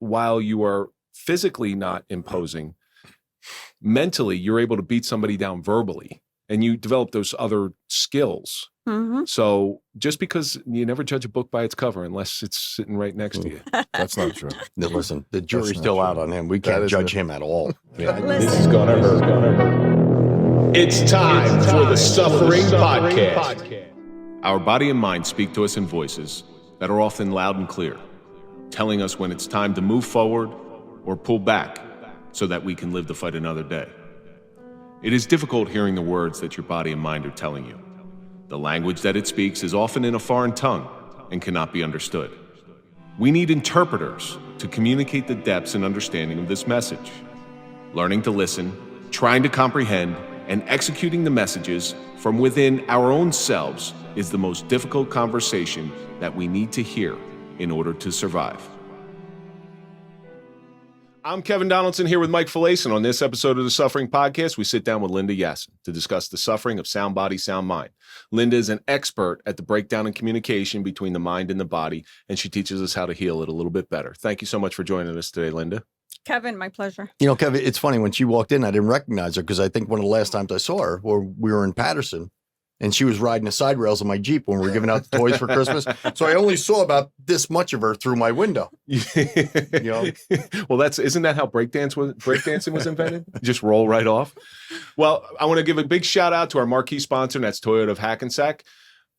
while you are physically not imposing, mentally, you're able to beat somebody down verbally, and you develop those other skills. Mm-hmm. So just because you never judge a book by its cover unless it's sitting right next to you. That's not true. Now, listen, the jury's still out on him. We can't judge him at all. This is going to hurt. It's time for the Suffering Podcast. Our body and mind speak to us in voices that are often loud and clear, telling us when it's time to move forward or pull back so that we can live to fight another day. It is difficult hearing the words that your body and mind are telling you. The language that it speaks is often in a foreign tongue and cannot be understood. We need interpreters to communicate the depths and understanding of this message. Learning to listen, trying to comprehend, and executing the messages from within our own selves is the most difficult conversation that we need to hear in order to survive. I'm Kevin Donaldson here with Mike Failace, and on this episode of the Suffering Podcast, we sit down with Linda Yasin to discuss the suffering of sound body, sound mind. Linda is an expert at the breakdown in communication between the mind and the body, and she teaches us how to heal it a little bit better. Thank you so much for joining us today, Linda. Kevin, my pleasure. You know, Kevin, it's funny, when she walked in, I didn't recognize her because I think one of the last times I saw her, we were in Patterson, and she was riding the side rails of my Jeep when we were giving out the toys for Christmas. So I only saw about this much of her through my window. You know? Well, isn't that how breakdancing was invented? Just roll right off. Well, I want to give a big shout out to our marquee sponsor, and that's Toyota of Hackensack.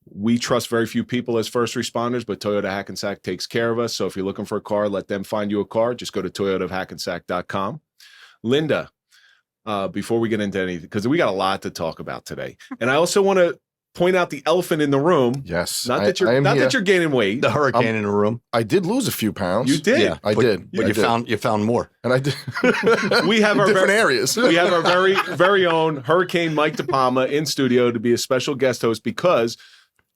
We trust very few people as first responders, but Toyota Hackensack takes care of us. So if you're looking for a car, let them find you a car. Just go to toyotaofhackensack.com. Linda, before we get into anything, because we got a lot to talk about today. And I also want to point out the elephant in the room. Yes. Not that you're gaining weight. The hurricane in the room. I did lose a few pounds. You did? Yeah, I did. But you found more. And I did. We have our different areas. We have our very own Hurricane Mike DePalma in studio to be a special guest host because,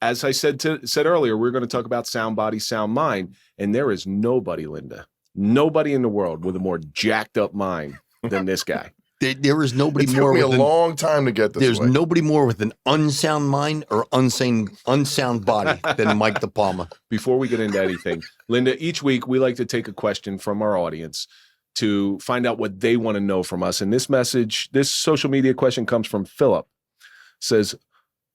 as I said earlier, we're going to talk about sound body, sound mind. And there is nobody, Linda, nobody in the world with a more jacked up mind than this guy. There is nobody more. It took me a long time to get this. There's nobody more with an unsound mind or unsound body than Mike DePalma. Before we get into anything, Linda, each week we like to take a question from our audience to find out what they want to know from us. And this social media question comes from Philip. Says,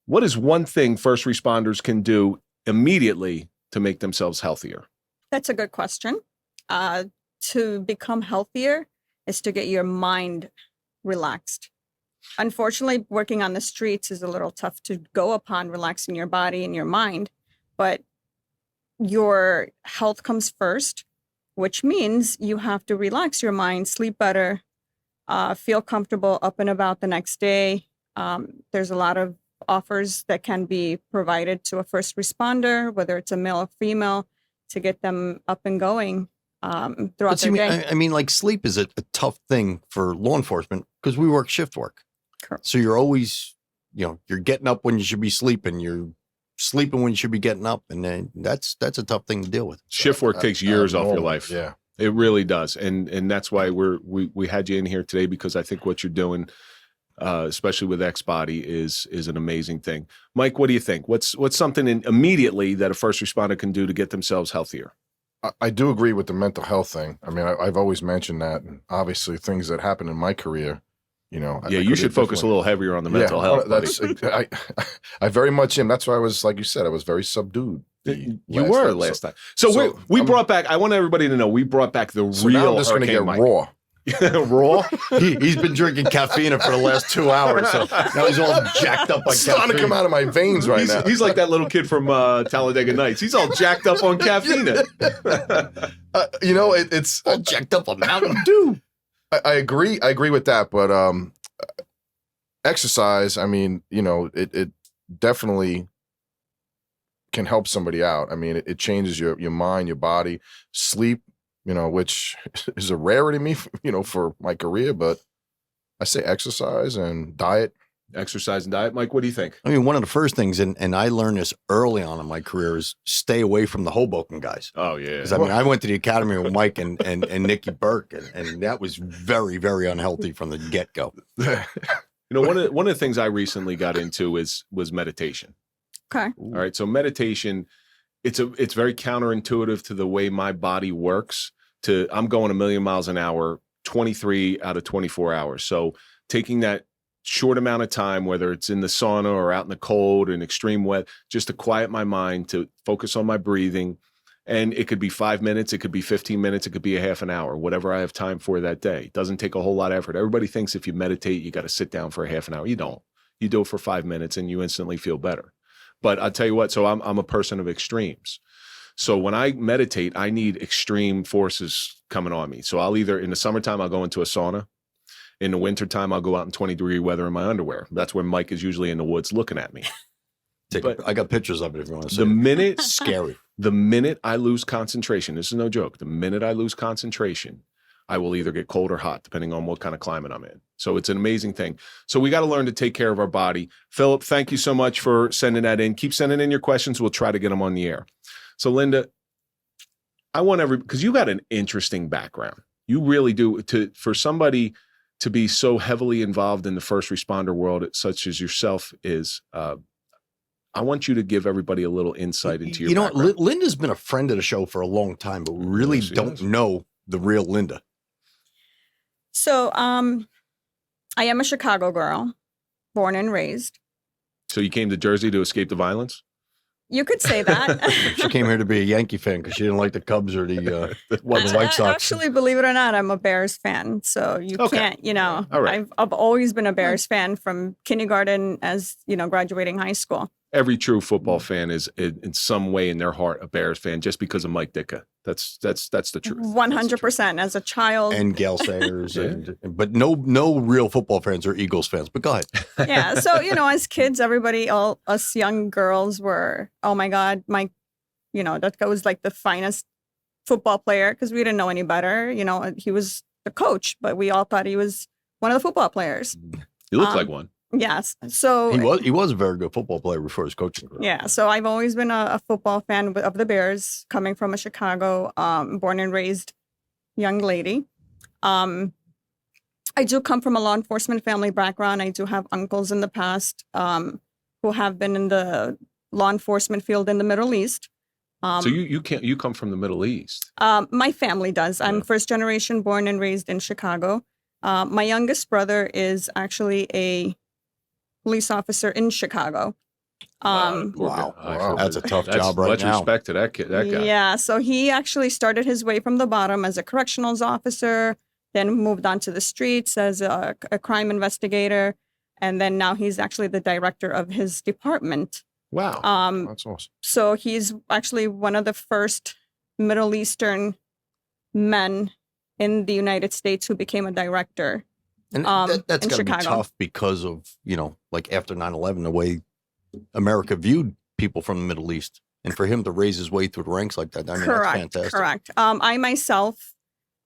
what is one thing first responders can do immediately to make themselves healthier? That's a good question. To become healthier is to get your mind relaxed. Unfortunately, working on the streets is a little tough to go upon relaxing your body and your mind, but your health comes first, which means you have to relax your mind, sleep better, feel comfortable up and about the next day. There's a lot of offers that can be provided to a first responder, whether it's a male or female, to get them up and going throughout their day. I mean, like sleep is a tough thing for law enforcement because we work shift work. Correct. So you're always, you're getting up when you should be sleeping. You're sleeping when you should be getting up. And then that's a tough thing to deal with. Shift work takes years off your life. Yeah, it really does. And that's why we had you in here today, because I think what you're doing, especially with Xbody, is an amazing thing. Mike, what do you think? What's something immediately that a first responder can do to get themselves healthier? I do agree with the mental health thing. I mean, I've always mentioned that, and obviously things that happened in my career, you should focus a little heavier on the mental health. I very much am. That's why I was, like you said, I was very subdued. You were last time. So we brought back, I want everybody to know, we brought back the real now I'm just going to get Mike. raw. Raw? He's been drinking caffeine for the last 2 hours, so now he's all jacked up on caffeine. It's starting to come out of my veins right now. He's like that little kid from Talladega Nights. He's all jacked up on caffeine. It's all jacked up on Mountain Dew. I agree with that, but exercise, I mean, it definitely can help somebody out. I mean, it changes your mind, your body, sleep, which is a rarity to me, for my career, but I say exercise and diet. Exercise and diet. Mike, what do you think? I mean, one of the first things, and I learned this early on in my career, is stay away from the Hoboken guys. Oh, yeah. Because, I went to the academy with Mike and Nikki Burke, and that was very, very unhealthy from the get-go. One of the things I recently got into was meditation. Okay. All right. So meditation, it's very counterintuitive to the way my body works, to I'm going a million miles an hour, 23 out of 24 hours. So taking that short amount of time, whether it's in the sauna or out in the cold and extreme wet, just to quiet my mind, to focus on my breathing. And it could be 5 minutes, it could be 15 minutes, it could be a half an hour, whatever I have time for that day. It doesn't take a whole lot of effort. Everybody thinks if you meditate, you got to sit down for a half an hour. You don't. You do it for 5 minutes and you instantly feel better. But I'll tell you what, so I'm a person of extremes. So when I meditate, I need extreme forces coming on me. So I'll either, in the summertime, I'll go into a sauna. In the wintertime, I'll go out in 20-degree weather in my underwear. That's where Mike is usually in the woods looking at me. I got pictures of it if you want to see. The minute, scary. The minute I lose concentration, this is no joke. The minute I lose concentration, I will either get cold or hot, depending on what kind of climate I'm in. So it's an amazing thing. So we got to learn to take care of our body. Philip, thank you so much for sending that in. Keep sending in your questions. We'll try to get them on the air. So Linda, I want because you got an interesting background. You really do. For somebody to be so heavily involved in the first responder world, such as yourself is, I want you to give everybody a little insight into your background. You know, Linda's been a friend of the show for a long time, but we really don't know the real Linda. So I am a Chicago girl, born and raised. So you came to Jersey to escape the violence? You could say that. She came here to be a Yankee fan because she didn't like the Cubs or the White Sox. Actually, believe it or not, I'm a Bears fan. So you can't, you know, All right. I've always been a Bears fan from kindergarten as, you know, graduating high school. Every true football fan is in some way in their heart a Bears fan just because of Mike Ditka. That's the truth. 100% as a child. And Gale Sayers, but no real football fans are Eagles fans. But go ahead. Yeah. So, you know, as kids, everybody, all us young girls were, oh my God, Mike, you know, that guy was like the finest football player because we didn't know any better. You know, he was the coach, but we all thought he was one of the football players. He looked like one. Yes. So he was a very good football player before his coaching career. Yeah. So I've always been a football fan of the Bears, coming from a Chicago, born and raised young lady. I do come from a law enforcement family background. I do have uncles in the past who have been in the law enforcement field in the Middle East. So you come from the Middle East. My family does. I'm first generation, born and raised in Chicago. My youngest brother is actually a police officer in Chicago. Wow. That's a tough job right now. Much respect to that guy. Yeah, so he actually started his way from the bottom as a correctionals officer, then moved on to the streets as a crime investigator, and then now he's actually the director of his department. Wow, that's awesome. So he's actually one of the first Middle Eastern men in the United States who became a director. And that's got to be tough because of, you know, like after 9/11, the way America viewed people from the Middle East. And for him to raise his way through the ranks like that, I mean, that's fantastic. Correct. I myself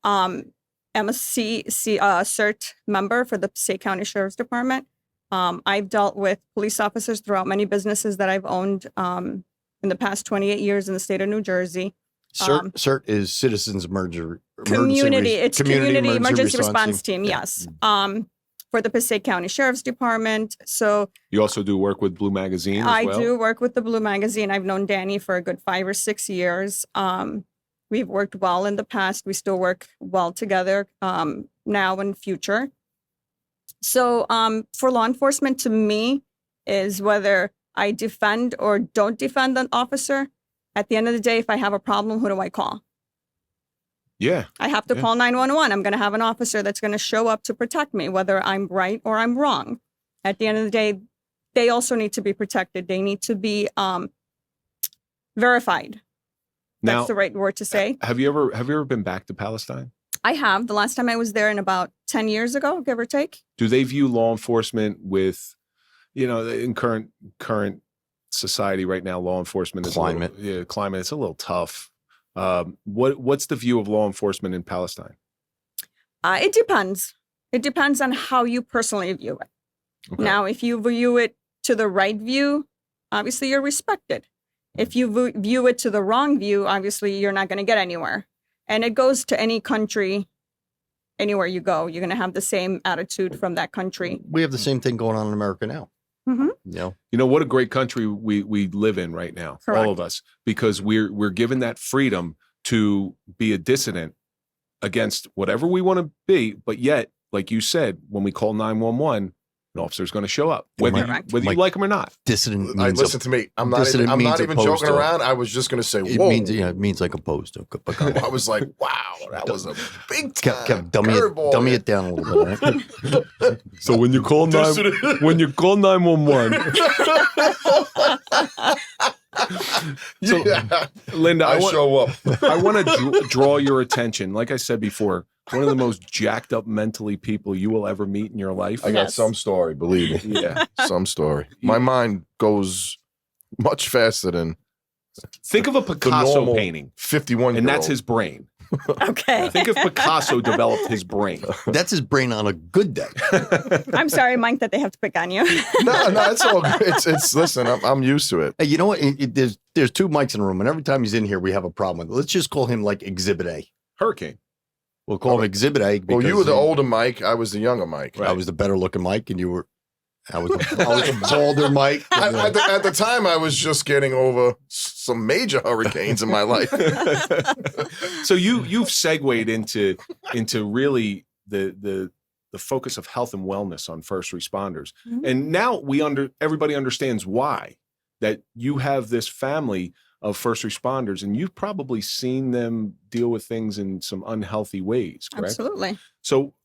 am a CERT member for the Passaic County Sheriff's Department. I've dealt with police officers throughout many businesses that I've owned in the past 28 years in the state of New Jersey. CERT is Citizens Community Emergency Response Team. Yes. For the Passaic County Sheriff's Department. So you also do work with Blue Magazine as well? I do work with the Blue Magazine. I've known Danny for a good 5 or 6 years. We've worked well in the past. We still work well together now and future. So for law enforcement, to me, is whether I defend or don't defend an officer. At the end of the day, if I have a problem, who do I call? Yeah. I have to call 911. I'm going to have an officer that's going to show up to protect me, whether I'm right or I'm wrong. At the end of the day, they also need to be protected. They need to be verified. That's Now, the right word to say. Have you ever been back to Palestine? I have. The last time I was there in about 10 years ago, give or take. Do they view law enforcement with, you know, in current society right now, law enforcement is climate. Climate. It's a little tough. What's the view of law enforcement in Palestine? It depends. It depends on how you personally view it. Okay. Now, if you view it to the right view, obviously you're respected. If you view it to the wrong view, obviously you're not going to get anywhere. And it goes to any country, anywhere you go, you're going to have the same attitude from that country. We have the same thing going on in America now. Mm-hmm. You know what a great country we live in right now, Correct. all of us, because we're given that freedom to be a dissident against whatever we want to be, but yet, like you said, when we call 911, an officer's going to show up, whether you like him or not. Dissident means listen to me. I'm not even joking around. I was just going to say, whoa. It means like opposed to. I was like, wow, that was a big time. Dummy it down a little bit. Right? So when you call 911, so, yeah. Linda, I show up. I want to draw your attention. Like I said before, one of the most jacked up mentally people you will ever meet in your life. I got some story, believe me. Yeah. Some story. My mind goes much faster than think of a Picasso painting. 51-year-old. And that's his brain. Okay. Think if Picasso developed his brain. That's his brain on a good day. I'm sorry, Mike, that they have to pick on you. No, it's all good. It's listen, I'm used to it. Hey, you know what? There's two mics in the room, and every time he's in here, we have a problem with it. Let's just call him like Exhibit A. Hurricane. We'll call him Exhibit A. Well, you were the older Mike. I was the younger Mike. Right. I was the better looking Mike, and you were. I was the bolder Mike. At the time, I was just getting over some major hurricanes in my life. So you've segued into really the focus of health and wellness on first responders, and now everybody understands why that you have this family of first responders, and you've probably seen them deal with things in some unhealthy ways. Correct? Absolutely. So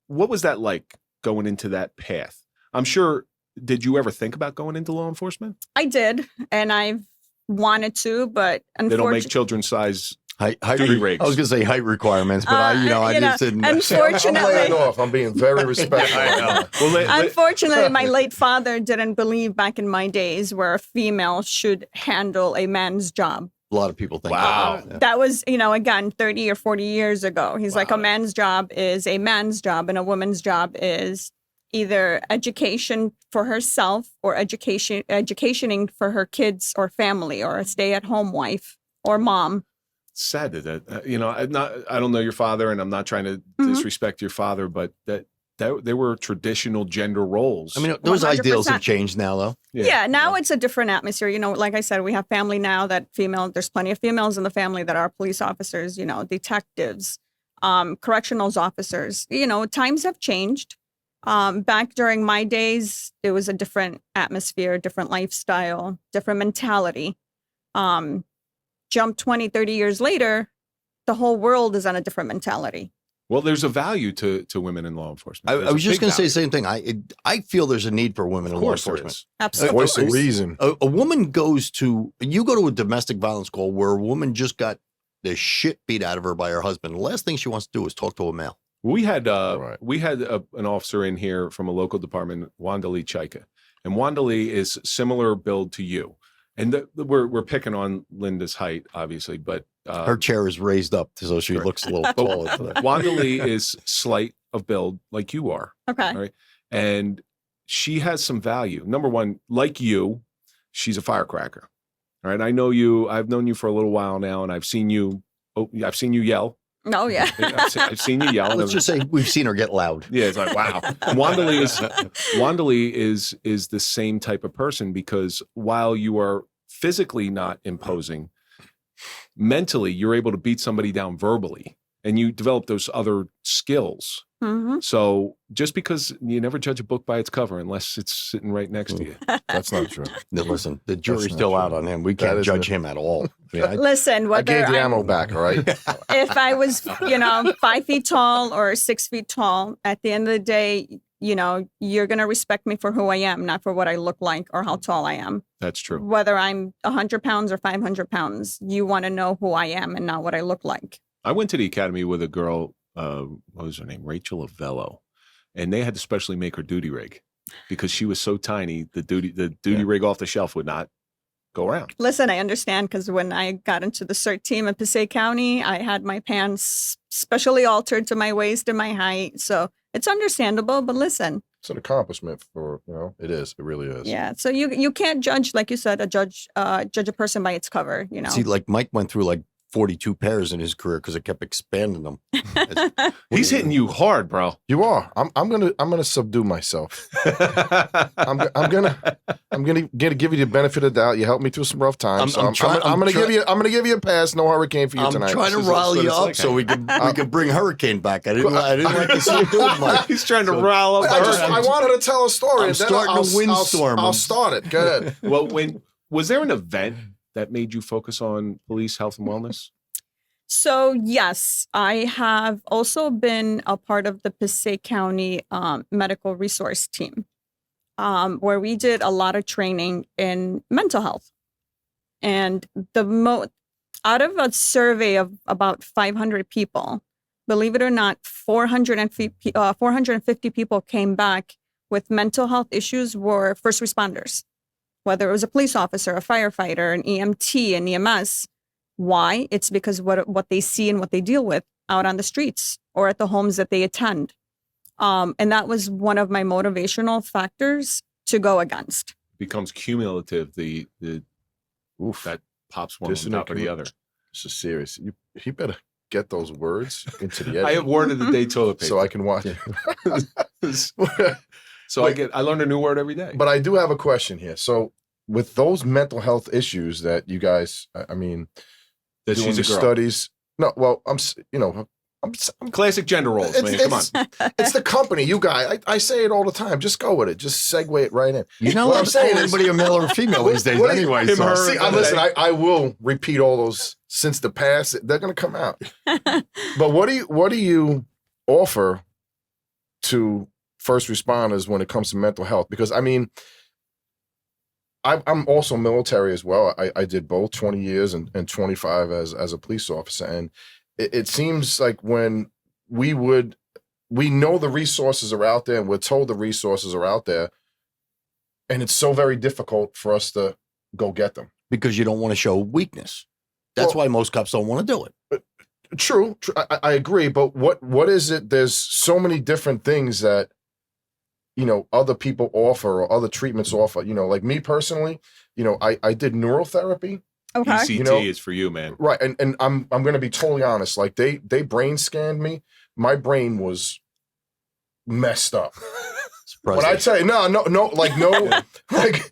what was that like? Going into that path? I'm sure, did you ever think about going into law enforcement? I did, and I've wanted to, but unfortunately. They don't make children's size height duty rigs. I was going to say height requirements, but I just didn't. Unfortunately. I'm laying off. I'm being very respectful. I know. Well, unfortunately, my late father didn't believe back in my days where a female should handle a man's job. A lot of people think wow. That was, again, 30 or 40 years ago. He's like, a man's job is a man's job and a woman's job is either education for herself or educationing for her kids or family or a stay-at-home wife or mom. It's sad that, I don't know your father and I'm not trying to disrespect your father, but that there were traditional gender roles. I mean, those 100%. ideals have changed now, though. Yeah, now it's a different atmosphere. Like I said, we have family now there's plenty of females in the family that are police officers, detectives, correctionals officers. Times have changed. Back during my days, it was a different atmosphere, different lifestyle, different mentality. Jump 20, 30 years later, the whole world is on a different mentality. Well, there's a value to women in law enforcement. I was just going to say the same thing. I feel there's a need for women in law enforcement. Absolutely. Voice of reason. A woman you go to a domestic violence call where a woman just got the shit beat out of her by her husband. The last thing she wants to do is talk to a male. We had an officer in here from a local department, Wanda Lee Chaika, and Wanda Lee is similar build to you. And we're picking on Linda's height, obviously, but her chair is raised up so she looks a little taller. Wanda Lee is slight of build like you are. Okay. Right? And she has some value. Number one, like you, she's a firecracker. All right. I know you. I've known you for a little while now, and I've seen you yell. Oh, yeah. I've seen you yell. Let's just say we've seen her get loud. Yeah, it's like, wow. Wanda Lee is the same type of person because while you are physically not imposing, mentally, you're able to beat somebody down verbally and you develop those other skills. Mm-hmm. So just because you never judge a book by its cover unless it's sitting right next to you. That's not true. Listen, the jury's still out on him. We can't judge him at all. Listen, I gave the ammo back, all right? If I was, 5 feet tall or 6 feet tall, at the end of the day, you're going to respect me for who I am, not for what I look like or how tall I am. That's true. Whether I'm 100 pounds or 500 pounds, you want to know who I am and not what I look like. I went to the academy with a girl, what was her name? Rachel Avello. And they had to specially make her duty rig because she was so tiny, the duty rig off the shelf would not go around. Listen, I understand because when I got into the CERT team in Passaic County, I had my pants specially altered to my waist and my height. So it's understandable, but listen. It's an accomplishment for, it is. It really is. Yeah. So you can't judge, like you said, judge a person by its cover, See, like Mike went through like 42 pairs in his career because I kept expanding them. He's hitting you hard, bro. You are. I'm gonna subdue myself. I'm gonna give you the benefit of the doubt. You helped me through some rough times. I'm gonna give you a pass. No hurricane for you tonight. I'm trying to rile you up so we can bring Hurricane back. I didn't like to see you do it, Mike. He's trying to rile up. I wanted to tell a story. I'm starting a windstorm. I'll start it. Go ahead. Well, was there an event that made you focus on police health and wellness? So, yes, I have also been a part of the Passaic County medical resource team, where we did a lot of training in mental health. And out of a survey of about 500 people, believe it or not, 450 people came back with mental health issues were first responders, whether it was a police officer, a firefighter, an EMT, an EMS. Why? It's because what they see and what they deal with out on the streets or at the homes that they attend. And that was one of my motivational factors to go against. Becomes cumulative. That pops one on top of the other. This is serious. You better get those words into the edit. I have word of the day toilet paper. So I can watch it. I learn a new word every day. But I do have a question here. So with those mental health issues that you guys, doing she's a girl. Studies. No, well, I'm classic gender roles, man. Come on. It's the company, you guys. I say it all the time. Just go with it. Just segue it right in. You know what I'm saying? Anybody a male or female these days anyway. Listen, I will repeat all those since the past. They're going to come out. But what do you offer to first responders when it comes to mental health? Because I'm also military as well. I did both 20 years and 25 as a police officer. And it seems like when we know the resources are out there and we're told the resources are out there, and it's so very difficult for us to go get them. Because you don't want to show weakness. That's why most cops don't want to do it. True. I agree. But what is it? There's so many different things that, other people offer or other treatments offer. Like me personally, I did neurotherapy. Okay. ECT is for you, man. Right. And I'm going to be totally honest. Like they brain scanned me. My brain was messed up. When I tell you, no, like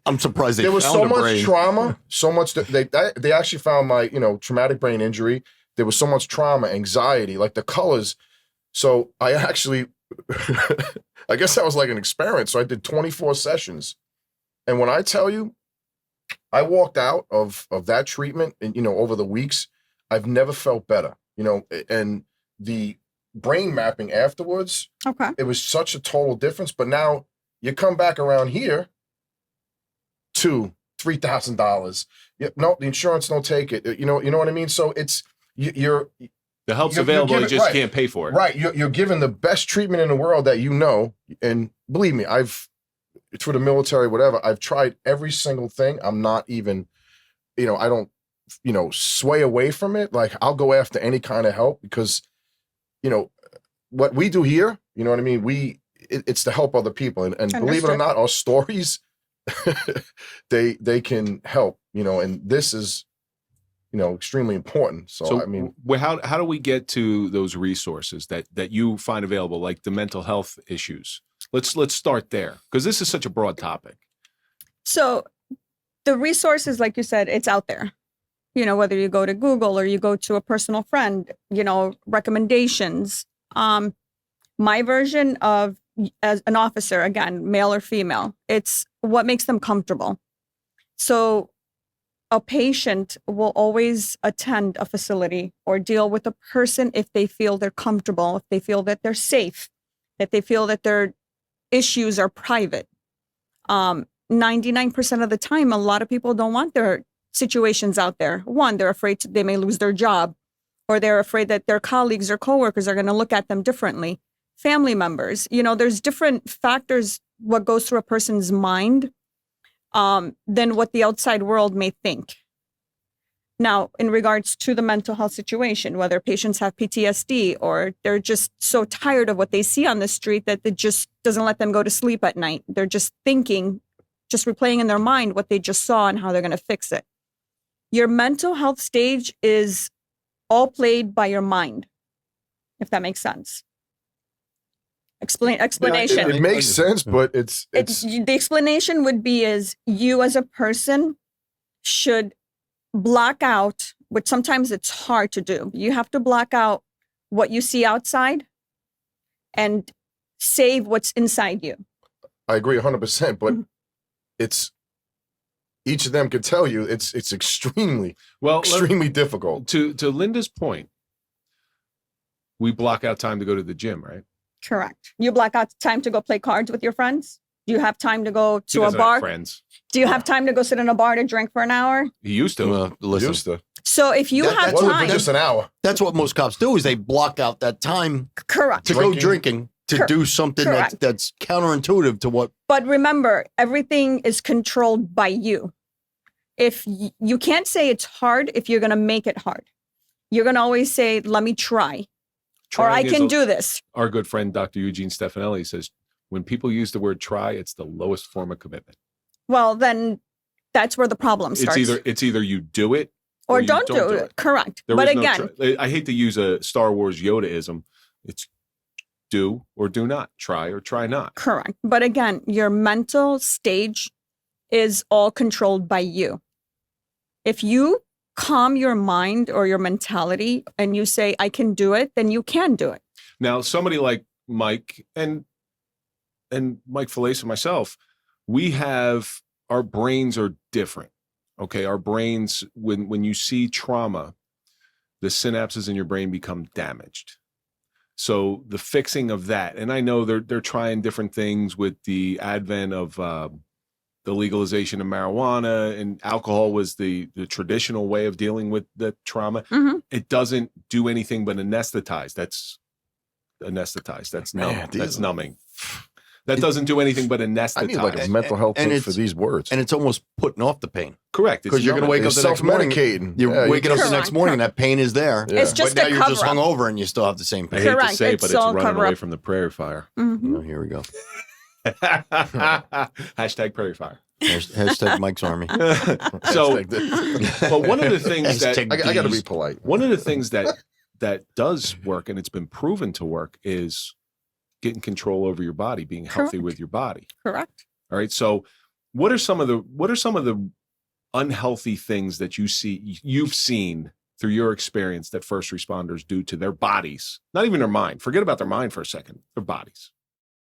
I'm surprised there was so much trauma, so much that they actually found my, traumatic brain injury. There was so much trauma, anxiety, like the colors. So I actually, I guess that was like an experiment. So I did 24 sessions. And when I tell you, I walked out of that treatment and, over the weeks, I've never felt better, and the brain mapping afterwards, it was such a total difference. But now you come back around here, $2,000-$3,000. No, the insurance don't take it. You know what I mean? So it's, the help's available, you just can't pay for it. Right. You're given the best treatment in the world that and believe me, through the military, whatever, I've tried every single thing. I'm not even, I don't, sway away from it. Like I'll go after any kind of help because, what we do here, you know what I mean? It's to help other people. And believe it or not, our stories, they can help, and this is, extremely important. So how do we get to those resources that you find available, like the mental health issues? Let's start there because this is such a broad topic. So the resources, like you said, it's out there. Whether you go to Google or you go to a personal friend, recommendations. My version of as an officer, again, male or female, it's what makes them comfortable. So a patient will always attend a facility or deal with a person if they feel they're comfortable, if they feel that they're safe, that they feel that their issues are private. 99% of the time, a lot of people don't want their situations out there. One, they're afraid they may lose their job, or they're afraid that their colleagues or coworkers are going to look at them differently. Family members, there's different factors what goes through a person's mind than what the outside world may think. Now, in regards to the mental health situation, whether patients have PTSD or they're just so tired of what they see on the street that it just doesn't let them go to sleep at night. They're just thinking, just replaying in their mind what they just saw and how they're going to fix it. Your mental health stage is all played by your mind, if that makes sense. Explanation. It makes sense, but it's The explanation would be is you as a person should block out, which sometimes it's hard to do. You have to block out what you see outside and save what's inside you. I agree 100%, but it's each of them could tell you it's extremely difficult. To Linda's point, we block out time to go to the gym, right? Correct. You block out time to go play cards with your friends. Do you have time to go He to a doesn't have bar? friends. Do you have time to go sit in a bar to drink for an hour? He used to. Listen, Used to. So if you have that's what time, just an hour. that's what most cops do is they block out that time correct. to go drinking to do something Correct. that's counterintuitive to what. But remember, everything is controlled by you. If you can't say it's hard if you're going to make it hard. You're going to always say, let me try. Or I can do this. Our good friend, Dr. Eugene Stefanelli, says, when people use the word try, it's the lowest form of commitment. Well, then that's where the problem starts. It's either you do it or you don't do it. Correct. There But was no again, I hate to use a Star Wars Yoda-ism. It's do or do not, try or try not. correct. But again, your mental stage is all controlled by you. If you calm your mind or your mentality and you say, I can do it, then you can do it. Now, somebody like Mike and Mike Failace and myself, our brains are different. Okay. Our brains, when you see trauma, the synapses in your brain become damaged. So the fixing of that, and I know they're trying different things with the advent of the legalization of marijuana, and alcohol was the traditional way of dealing with the trauma. Mm-hmm. It doesn't do anything but anesthetize. That's anesthetize. That's numb. Man, That's numbing. That doesn't do anything but anesthetize. I need like a mental health and thing it's- for these words. And it's almost putting off the pain Correct. because you're going to wake up It's the next morning. self-medicating. You're Yeah, waking up the Correct. next morning and that pain is there. Yeah. It's just but now a you're just cover-up. hungover and you still have the same I pain. hate to Correct. say it, It's but it's all running cover away up. from the prairie fire. Mhm. Oh, here we go. Hashtag prairie fire. Hashtag Mike's Army. So, but one of the things that Hashtag I got to be polite. one of the things that does work, and it's been proven to work, is getting control over your body, being healthy Correct. with your body. Correct. All right. So what are some of the unhealthy things that you've seen through your experience that first responders do to their bodies? Not even their mind. Forget about their mind for a second. Their bodies.